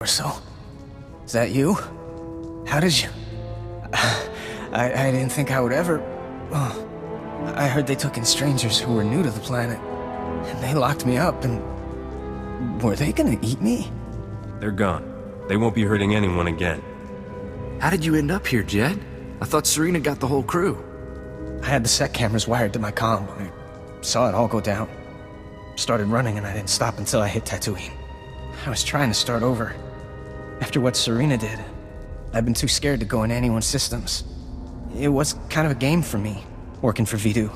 Corso, is that you? How did you... I didn't think I would ever... Oh, I heard they took in strangers who were new to the planet, and they locked me up, and... Were they gonna eat me? They're gone. They won't be hurting anyone again. How did you end up here, Jed? I thought Serena got the whole crew. I had the set cameras wired to my comm. I saw it all go down. Started running, and I didn't stop until I hit Tatooine. I was trying to start over. After what Serena did, I've been too scared to go in anyone's systems. It was kind of a game for me, working for Vidu.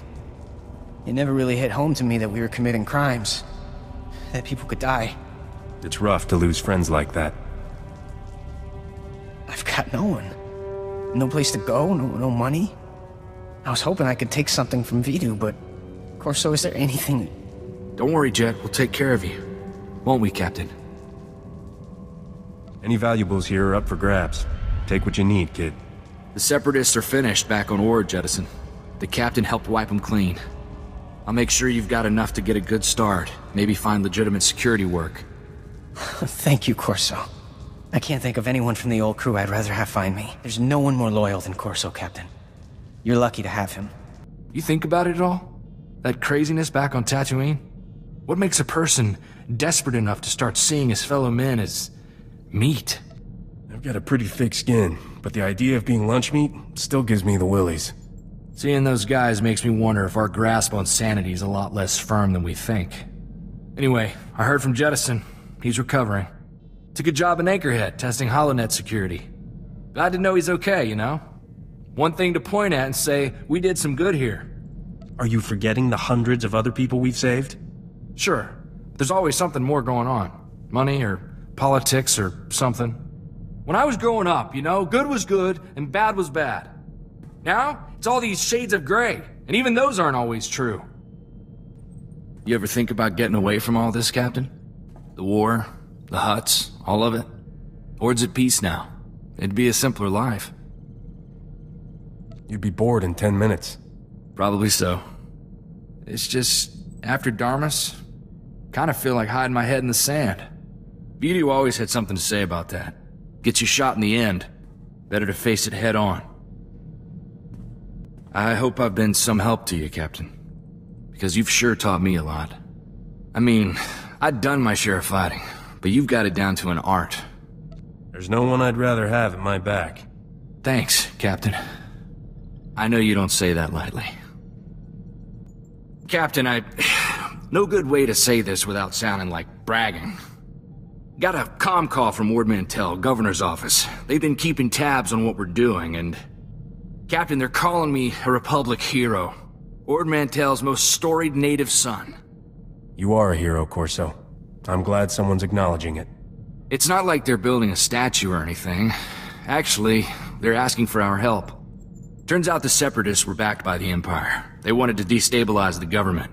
It never really hit home to me that we were committing crimes, that people could die. It's rough to lose friends like that. I've got no one. No place to go, no money. I was hoping I could take something from Vidu, but... Corso, is there anything... Don't worry, Jed. We'll take care of you. Won't we, Captain? Any valuables here are up for grabs. Take what you need, kid. The Separatists are finished back on Ord, Jettison. The Captain helped wipe them clean. I'll make sure you've got enough to get a good start. Maybe find legitimate security work. Thank you, Corso. I can't think of anyone from the old crew I'd rather have find me. There's no one more loyal than Corso, Captain. You're lucky to have him. You think about it at all? That craziness back on Tatooine? What makes a person desperate enough to start seeing his fellow men as... meat? I've got a pretty thick skin, but the idea of being lunch meat still gives me the willies. Seeing those guys makes me wonder if our grasp on sanity is a lot less firm than we think. Anyway, I heard from Jettison. He's recovering. Took a job in Anchorhead, testing HoloNet security. Glad to know he's okay, you know? One thing to point at and say, we did some good here. Are you forgetting the hundreds of other people we've saved? Sure. There's always something more going on. Money or politics or something. When I was growing up, you know, good was good and bad was bad. Now, it's all these shades of gray, and even those aren't always true. You ever think about getting away from all this, Captain? The war, the huts, all of it? Ord's at peace now. It'd be a simpler life. You'd be bored in 10 minutes. Probably so. It's just, after Darmus, kind of feel like hiding my head in the sand. Vidu always had something to say about that. Gets you shot in the end. Better to face it head on. I hope I've been some help to you, Captain. Because you've sure taught me a lot. I mean, I'd done my share of fighting, but you've got it down to an art. There's no one I'd rather have at my back. Thanks, Captain. I know you don't say that lightly. Captain, no good way to say this without sounding like bragging. Got a comm call from Ord Mantell, Governor's office. They've been keeping tabs on what we're doing, and... Captain, they're calling me a Republic hero. Ord Mantell's most storied native son. You are a hero, Corso. I'm glad someone's acknowledging it. It's not like they're building a statue or anything. Actually, they're asking for our help. Turns out the Separatists were backed by the Empire. They wanted to destabilize the government.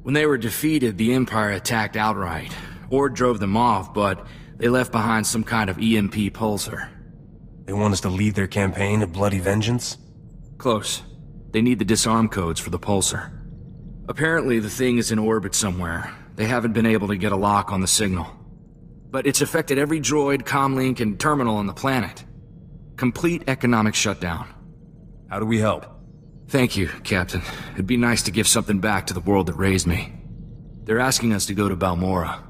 When they were defeated, the Empire attacked outright. Ord drove them off, but they left behind some kind of EMP pulsar. They want us to lead their campaign of bloody vengeance? Close. They need the disarm codes for the pulsar. Apparently, the thing is in orbit somewhere. They haven't been able to get a lock on the signal. But it's affected every droid, comlink, and terminal on the planet. Complete economic shutdown. How do we help? Thank you, Captain. It'd be nice to give something back to the world that raised me. They're asking us to go to Balmorra.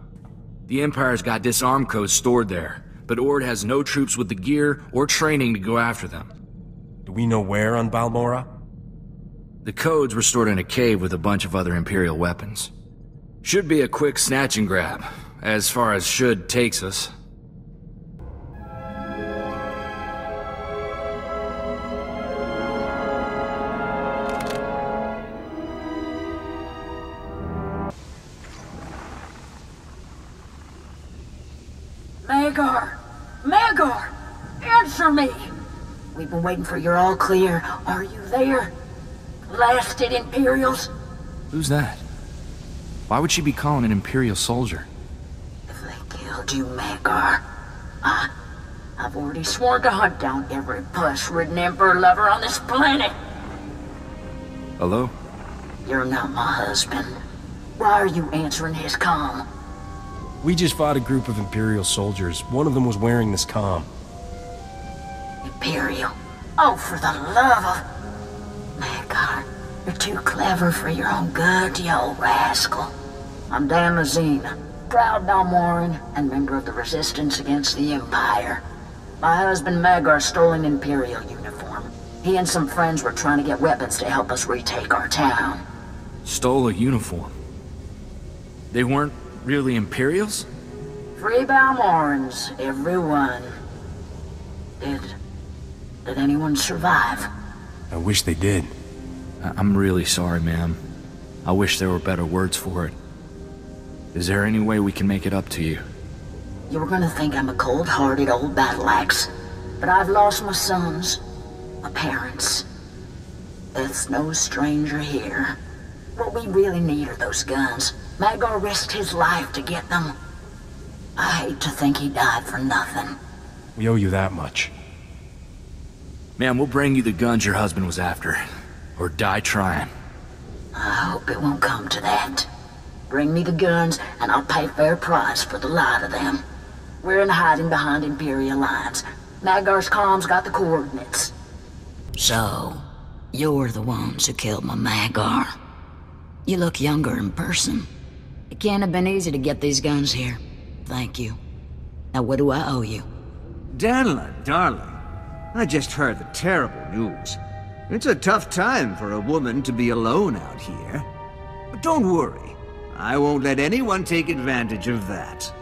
The Empire's got disarm codes stored there, but Ord has no troops with the gear or training to go after them. Do we know where on Balmorra? The codes were stored in a cave with a bunch of other Imperial weapons. Should be a quick snatch and grab, as far as should takes us. Magar! Answer me! We've been waiting for your all clear. Are you there? Blasted Imperials? Who's that? Why would she be calling an Imperial soldier? If they killed you, Magar, I've already sworn to hunt down every puss-ridden Emperor lover on this planet. Hello? You're not my husband. Why are you answering his comm? We just fought a group of Imperial soldiers. One of them was wearing this comm. Imperial? Oh, for the love of... Magar, you're too clever for your own good, you old rascal. I'm Dan Lazine, proud Balmoran and member of the Resistance against the Empire. My husband Magar stole an Imperial uniform. He and some friends were trying to get weapons to help us retake our town. Stole a uniform? They weren't really Imperials? Free Balmorans, everyone. Did anyone survive? I wish they did. I'm really sorry, ma'am. I wish there were better words for it. Is there any way we can make it up to you? You were gonna think I'm a cold-hearted old battle axe, but I've lost my sons, my parents. Death's no stranger here. What we really need are those guns. Magar risked his life to get them. I hate to think he died for nothing. We owe you that much. Ma'am, we'll bring you the guns your husband was after. Or die trying. I hope it won't come to that. Bring me the guns, and I'll pay fair price for the lot of them. We're in hiding behind Imperial lines. Magar's comms got the coordinates. So, you're the ones who killed my Magar. You look younger in person. It can't have been easy to get these guns here. Thank you. Now what do I owe you? Danla, darling, I just heard the terrible news. It's a tough time for a woman to be alone out here. But don't worry. I won't let anyone take advantage of that.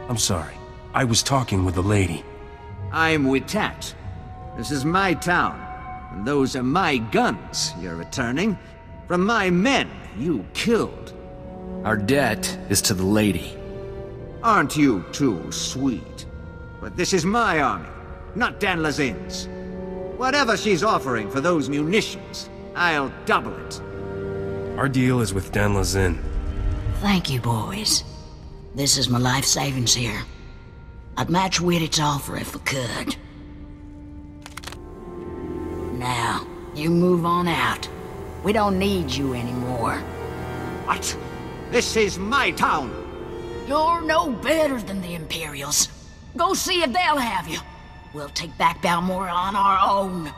I'm sorry. I was talking with the lady. I'm Witat. This is my town, and those are my guns you're returning from my men you killed. Our debt is to the lady. Aren't you too sweet? But this is my army, not Dan Lazine's. Whatever she's offering for those munitions, I'll double it. Our deal is with Dan Lazine. Thank you, boys. This is my life savings here. I'd match Wittit's offer if I could. Now, you move on out. We don't need you anymore. What? This is my town! You're no better than the Imperials. Go see if they'll have you. We'll take back Balmora on our own.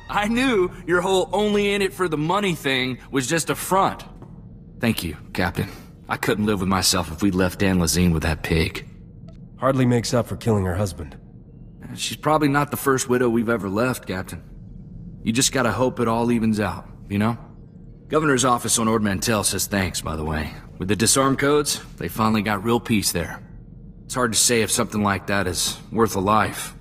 I knew your whole only in it for the money thing was just a front. Thank you, Captain. I couldn't live with myself if we'd left Dan Lazine with that pig. Hardly makes up for killing her husband. She's probably not the first widow we've ever left, Captain. You just gotta hope it all evens out, you know? Governor's office on Ord Mantell says thanks, by the way. With the disarm codes, they finally got real peace there. It's hard to say if something like that is worth a life.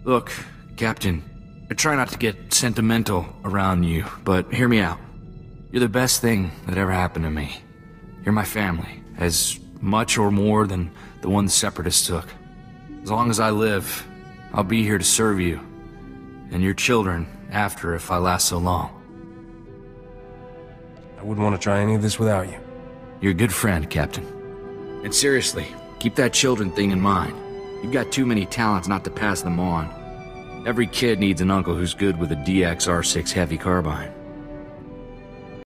Look, Captain, I try not to get sentimental around you, but hear me out. You're the best thing that ever happened to me. You're my family, as much or more than the one the Separatists took. As long as I live, I'll be here to serve you, and your children after if I last so long. I wouldn't want to try any of this without you. You're a good friend, Captain. And seriously, keep that children thing in mind. You've got too many talents not to pass them on. Every kid needs an uncle who's good with a DX R6 heavy carbine.